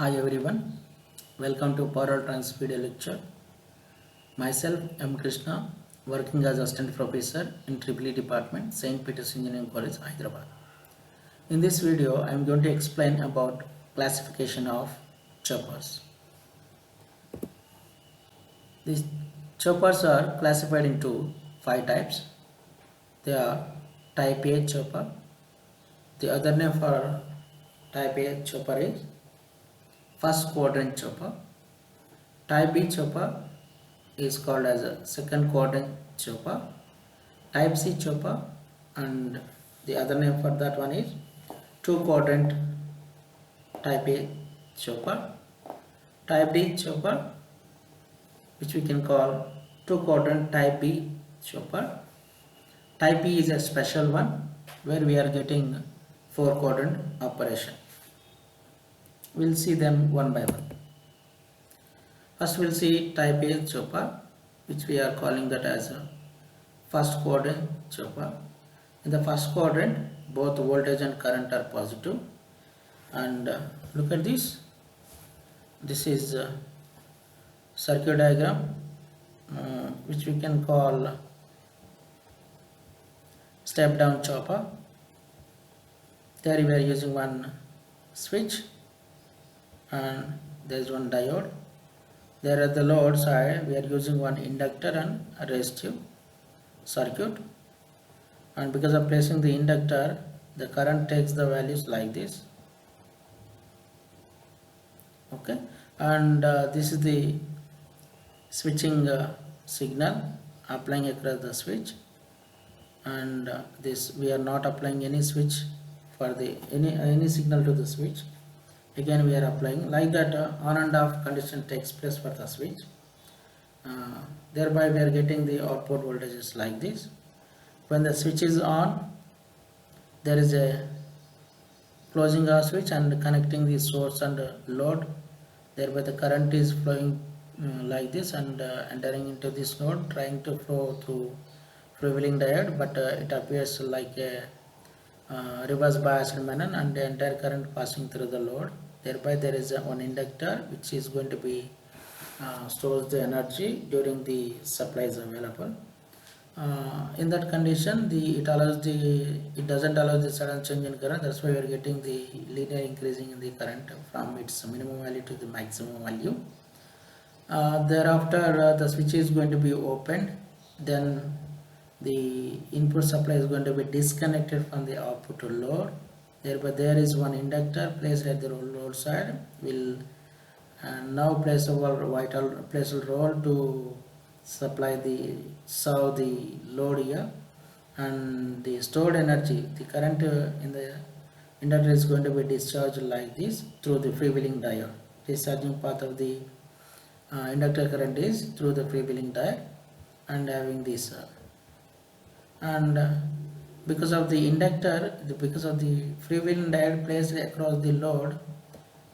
Hi everyone, welcome to Parallel Trans video lecture. Myself M. Krishna, working as assistant professor in EEE department, St. Peter's Engineering College, Hyderabad. In this video, I am going to explain about classification of choppers. These choppers are classified into 5 types. They are type A chopper. The other name for type A chopper is first quadrant chopper. Type B chopper is called as a second quadrant chopper. Type C chopper, and the other name for that one is two quadrant type A chopper. Type D chopper, which we can call two quadrant type B chopper. Type B is a special one where we are getting four quadrant operation. We'll see them one by one. First we'll see type A chopper, which we are calling that as a first quadrant chopper. In the first quadrant, both voltage and current are positive. And look at this. This is a circuit diagram, which we can call step down chopper. There we are using one switch and there is one diode. There at the load side we are using one inductor and a resistive circuit, and because of placing the inductor, the current takes the values like this. Okay, and this is the switching signal applying across the switch, and this we are not applying any switch for the any signal to the switch. Again we are applying like that. On and off condition takes place for the switch. Thereby we are getting the output voltages like this. When the switch is on, there is a closing our switch and connecting the source and load. Thereby the current is flowing like this and entering into this node, trying to flow through freewheeling diode, but it appears like a reverse biased manner and the entire current passing through the load. Thereby there is one inductor which is going to be stores the energy during the supply is available. In that condition, it doesn't allow the sudden change in current. That's why we are getting the linear increasing in the current from its minimum value to the maximum value. Thereafter the switch is going to be opened, then the input supply is going to be disconnected from the output to load. Thereby there is one inductor placed at the load side, will now plays a role to serve the load here, and the stored energy, the current in the inductor is going to be discharged like this through the freewheeling diode. Discharging path of the inductor current is through the freewheeling diode and having this and because of the inductor, because of the freewheeling diode placed across the load,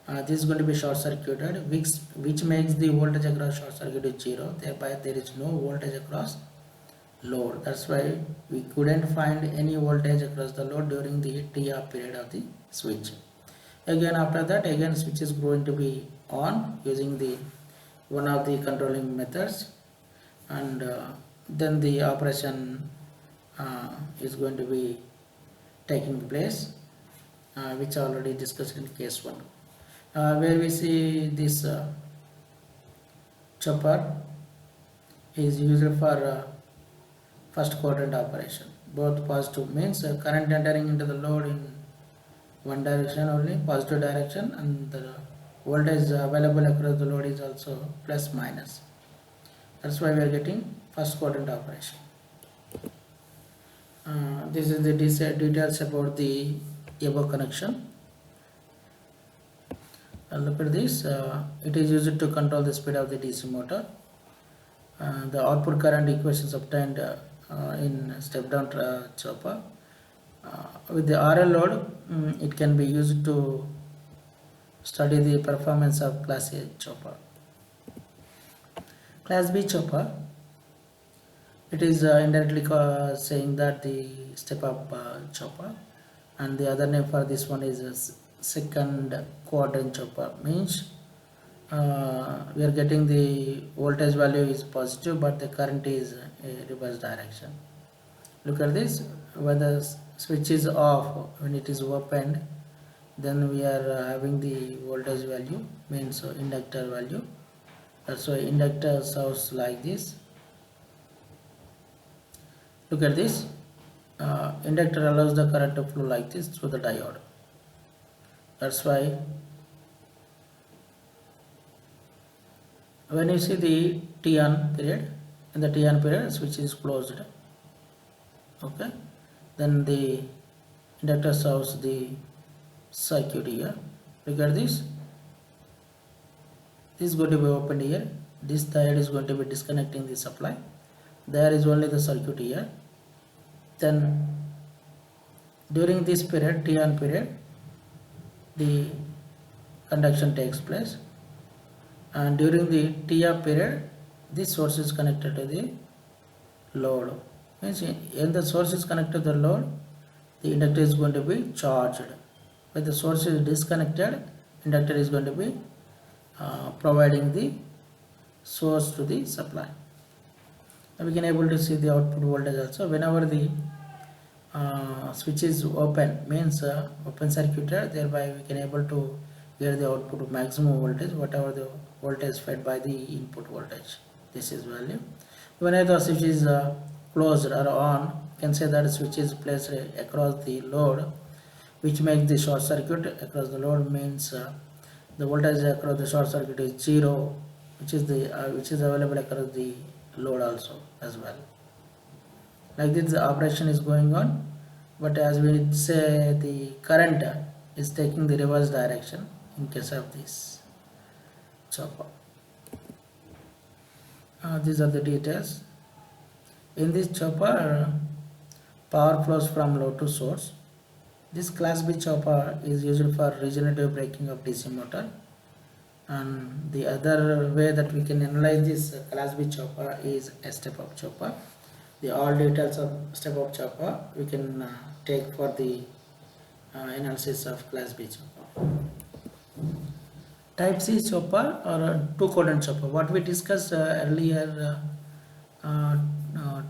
this is going to be short circuited, which makes the voltage across short circuit 0. Thereby there is no voltage across load. That's why we couldn't find any voltage across the load during the T-off period of the switch. Again after that, again switch is going to be on using the one of the controlling methods, and then the operation is going to be taking place, which already discussed in case 1. Where we see this chopper is used for first quadrant operation. Both positive means current entering into the load in one direction only, positive direction, and the voltage available across the load is also plus minus. That's why we are getting first quadrant operation. This is the details about the above connection. Look at this. It is used to control the speed of the DC motor. The output current equations obtained in step down chopper. With the RL load, it can be used to study the performance of Class A chopper. Class B chopper, it is indirectly saying that the step up chopper, and the other name for this one is second quadrant chopper, means we are getting the voltage value is positive but the current is a reverse direction. Look at this, when the switch is off, when it is opened, then we are having the voltage value, means inductor value. That's why inductor serves like this. Look at this, inductor allows the current to flow like this through the diode. That's why when you see the T-on period, in the T-on period switch is closed, okay, then the inductor serves the circuit here. Look at this, this is going to be opened here, this diode is going to be disconnecting the supply, there is only the circuit here. Then during this period, T-on period, the conduction takes place, and during the T-off period, this source is connected to the load. Means when the source is connected to the load, the inductor is going to be charged. When the source is disconnected, inductor is going to be providing the source to the supply. And we can able to see the output voltage also. Whenever the switch is open, means open circuited, thereby we can able to get the output maximum voltage, whatever the voltage fed by the input voltage. This is value. Whenever the switch is closed or on, you can say that the switch is placed across the load, which makes the short circuit across the load, means the voltage across the short circuit is 0, which is available across the load also as well. Like this the operation is going on, but as we say, the current is taking the reverse direction in case of this chopper. These are the details. In this chopper, power flows from load to source. This class B chopper is used for regenerative braking of DC motor. And the other way that we can analyze this class B chopper is a step-up chopper. The all details of step-up chopper we can take for the analysis of class B chopper. Type C chopper or a two quadrant chopper. What we discussed earlier,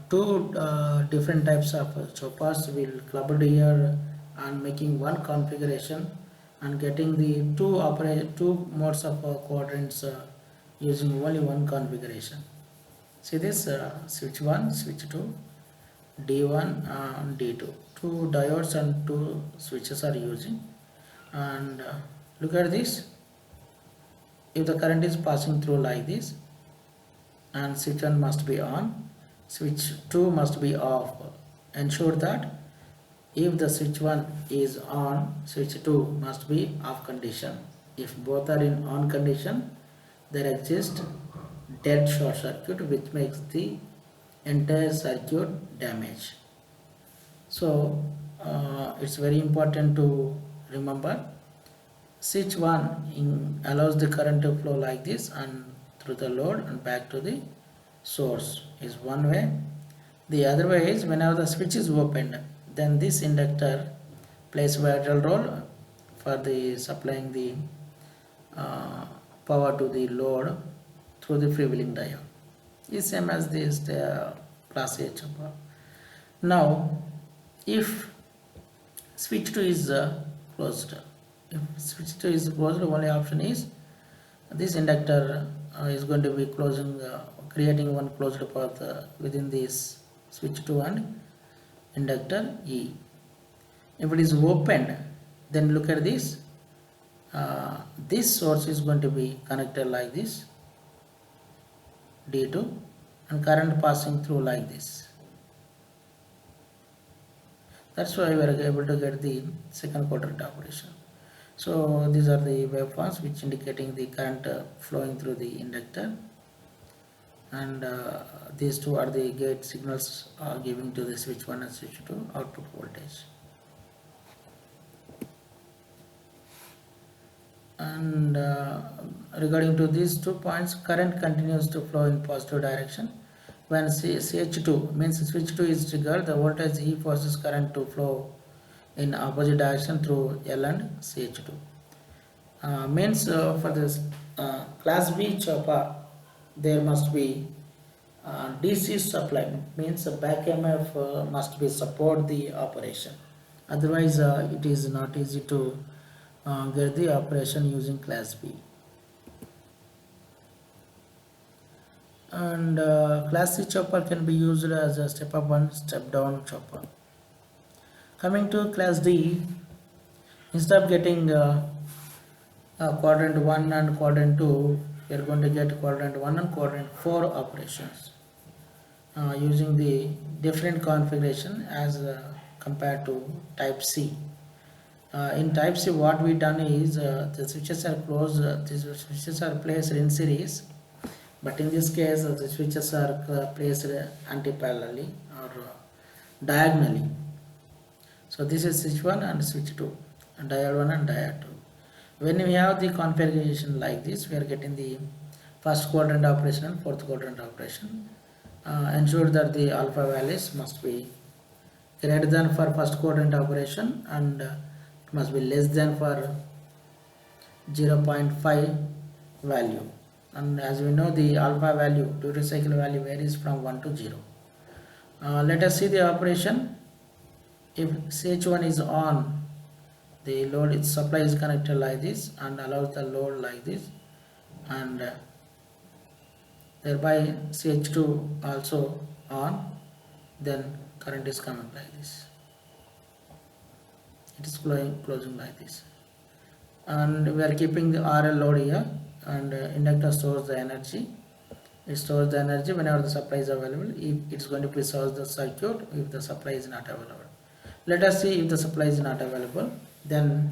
two different types of choppers will clubbed here and making one configuration and getting the two modes of quadrants using only one configuration. See this switch 1, switch 2, D1 and D2. Two diodes and two switches are using. And look at this. If the current is passing through like this, and switch 1 must be on, switch 2 must be off. Ensure that if the switch 1 is on, switch 2 must be off condition. If both are in on condition, there exists dead short circuit, which makes the entire circuit damage. So it's very important to remember, switch 1 allows the current to flow like this and through the load and back to the source is one way. The other way is whenever the switch is opened, then this inductor plays a vital role for the supplying the power to the load through the freewheeling diode. Is same as this class A chopper. Now if switch 2 is closed, if switch 2 is closed, only option is this inductor is going to be closing, creating one closed path within this switch 2 and inductor E. If it is opened, then look at this, this source is going to be connected like this, D2, and current passing through like this. That's why we are able to get the second quadrant operation. So these are the waveforms which indicating the current flowing through the inductor, and these two are the gate signals giving to the switch 1 and switch 2 output voltage. And regarding to these 2 points, current continues to flow in positive direction. When CH2 means switch 2 is triggered, the voltage E forces current to flow in opposite direction through L and CH2. Means for this class B chopper, there must be DC supply, means a back EMF must be support the operation. Otherwise, it is not easy to get the operation using class B. And class C chopper can be used as a step up and step down chopper. Coming to class D, instead of getting quadrant 1 and quadrant 2, we are going to get quadrant 1 and quadrant 4 operations using the different configuration as compared to type C. In type C, what we done is the switches are closed, the switches are placed in series, but in this case the switches are placed anti-parallelly or diagonally. So this is switch 1 and switch 2, and diode 1 and diode 2. When we have the configuration like this, we are getting the first quadrant operation and fourth quadrant operation. Ensure that the alpha values must be greater than for first quadrant operation, and it must be less than for 0.5 value. And as we know, the alpha value, duty cycle value, varies from 1 to 0. Let us see the operation. If CH1 is on, the load its supply is connected like this and allows the load like this, and thereby CH2 also on, then current is coming like this. It is closing like this, and we are keeping the RL load here, and inductor stores the energy. It stores the energy whenever the supply is available. If it's going to preserve the circuit if the supply is not available. Let us see if the supply is not available, then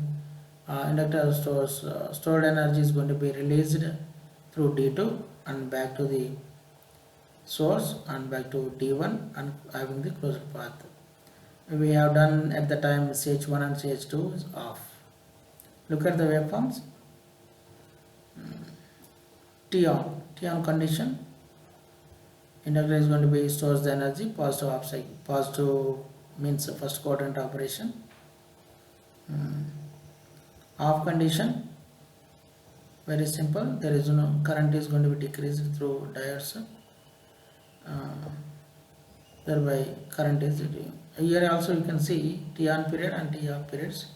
inductor stores stored energy is going to be released through D2 and back to the source and back to D1 and having the closed path. We have done at the time CH1 and CH2 is off. Look at the waveforms. T on condition, inductor is going to be stores the energy, positive upside, positive means first quadrant operation. Off condition, very simple, there is no current is going to be decreased through diodes, thereby current is here. Also you can see T on period and T off periods,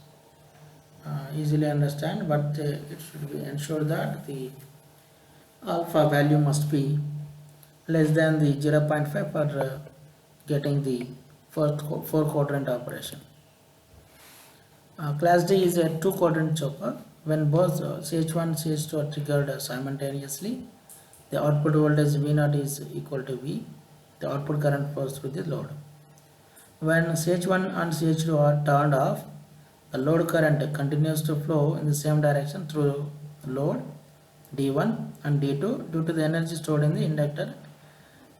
easily understand, but it should be ensured that the alpha value must be less than the 0.5 for getting the four quadrant operation. Class D is a 2 quadrant chopper. When both CH1 and CH2 are triggered simultaneously, the output voltage V0 is equal to V. The output current flows through the load. When CH1 and CH2 are turned off, the load current continues to flow in the same direction through load D1 and D2 due to the energy stored in the inductor.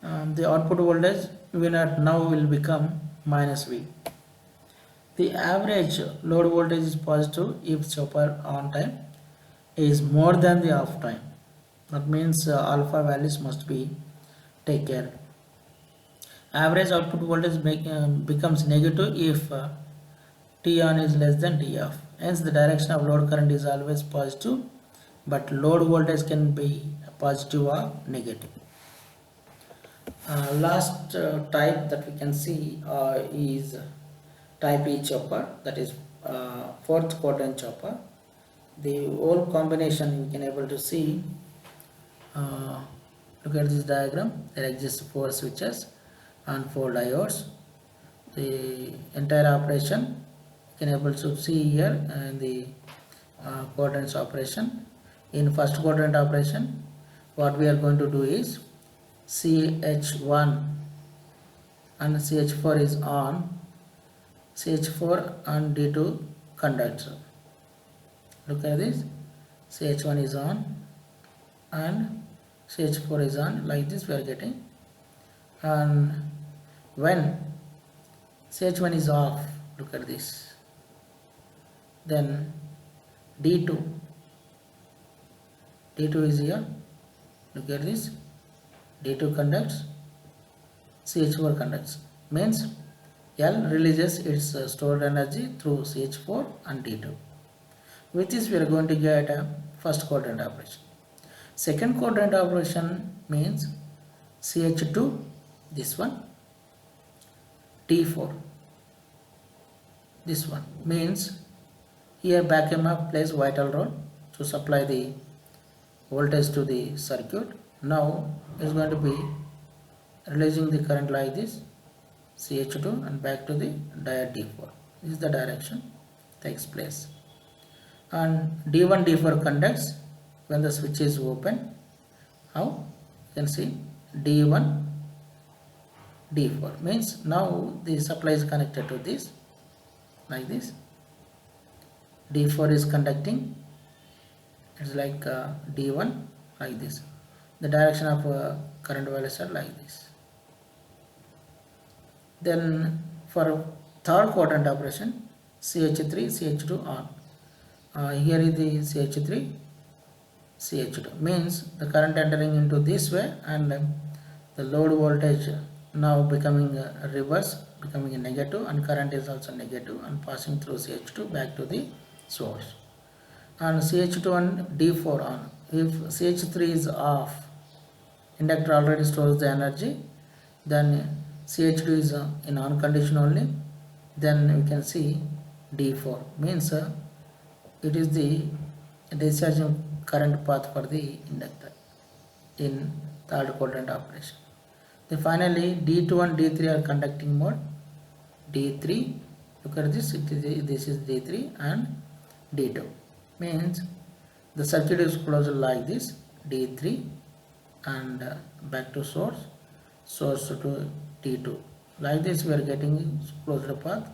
The output voltage V0 now will become minus V. The average load voltage is positive if chopper on time is more than the off time. That means alpha values must be taken. Average output voltage becomes negative if T on is less than T off. Hence the direction of load current is always positive, but load voltage can be positive or negative. Last type that we can see is type E chopper, that is fourth quadrant chopper. The whole combination we can able to see. Look at this diagram. There exist 4 switches and 4 diodes. The entire operation you can able to see here in the quadrants operation. In first quadrant operation, what we are going to do is CH1 and CH4 is on. CH4 and D2 conductor. Look at this. CH1 is on and CH4 is on. Like this we are getting. And when CH1 is off, look at this. Then D2 is here. Look at this. D2 conducts, CH4 conducts. Means L releases its stored energy through CH4 and D2. With this we are going to get a first quadrant operation. Second quadrant operation means CH2, this one, D4, this one, means here back EMF plays vital role to supply the voltage to the circuit. Now it's going to be releasing the current like this, CH2 and back to the diode D4. This is the direction takes place. And D1, D4 conducts when the switch is open. How? You can see D1, D4 means now the supply is connected to this like this. D4 is conducting, it's like D1 like this. The direction of current values are like this. Then for third quadrant operation, CH3, CH2 on. Here is the CH3, CH2 means the current entering into this way and the load voltage now becoming reverse, becoming a negative, and current is also negative and passing through CH2 back to the source. And CH2 and D4 on. If CH3 is off, inductor already stores the energy, then CH2 is in on condition only, then we can see D4 means it is the discharging current path for the inductor in third quadrant operation. Then finally D2 and D3 are conducting mode. D3, look at this, this is D3 and D2 means the circuit is closed like this, D3 and back to source, source to D2. Like this we are getting closed path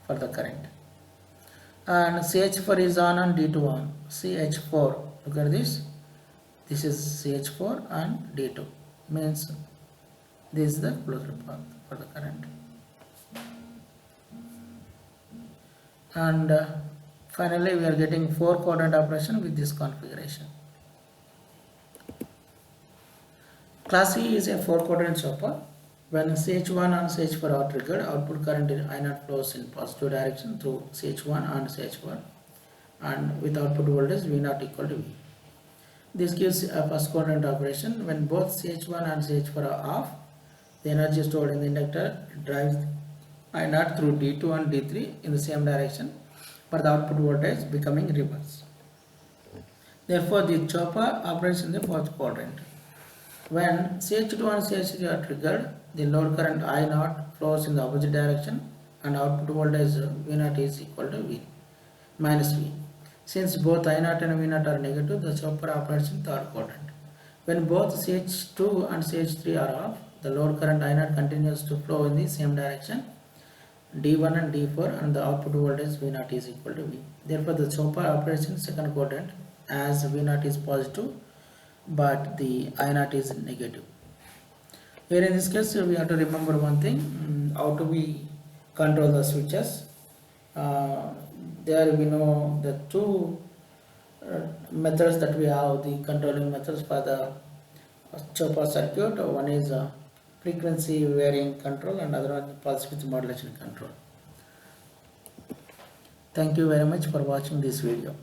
for the current. And CH4 is on and D2 on. CH4, look at this, this is CH4 and D2 means this is the closed path for the current. And finally we are getting 4 quadrant operation with this configuration. Class E is a 4 quadrant chopper. When CH1 and CH4 are triggered, output current in I0 flows in positive direction through CH1 and CH4 and with output voltage V0 equal to V. This gives a first quadrant operation. When both CH1 and CH4 are off, the energy stored in the inductor drives I0 through D2 and D3 in the same direction, but the output voltage becoming reverse. Therefore, the chopper operates in the fourth quadrant. When CH2 and CH3 are triggered, the load current I0 flows in the opposite direction and output voltage V0 is equal to V minus V. Since both I0 and V0 are negative, the chopper operates in third quadrant. When both CH2 and CH3 are off, the load current I0 continues to flow in the same direction, D1 and D4, and the output voltage V0 is equal to V. Therefore, the chopper operates in second quadrant as V0 is positive but the I0 is negative. Here in this case we have to remember one thing, how to we control the switches. There we know the two methods that we have, the controlling methods for the chopper circuit. One is frequency varying control and other one pulse width modulation control. Thank you very much for watching this video.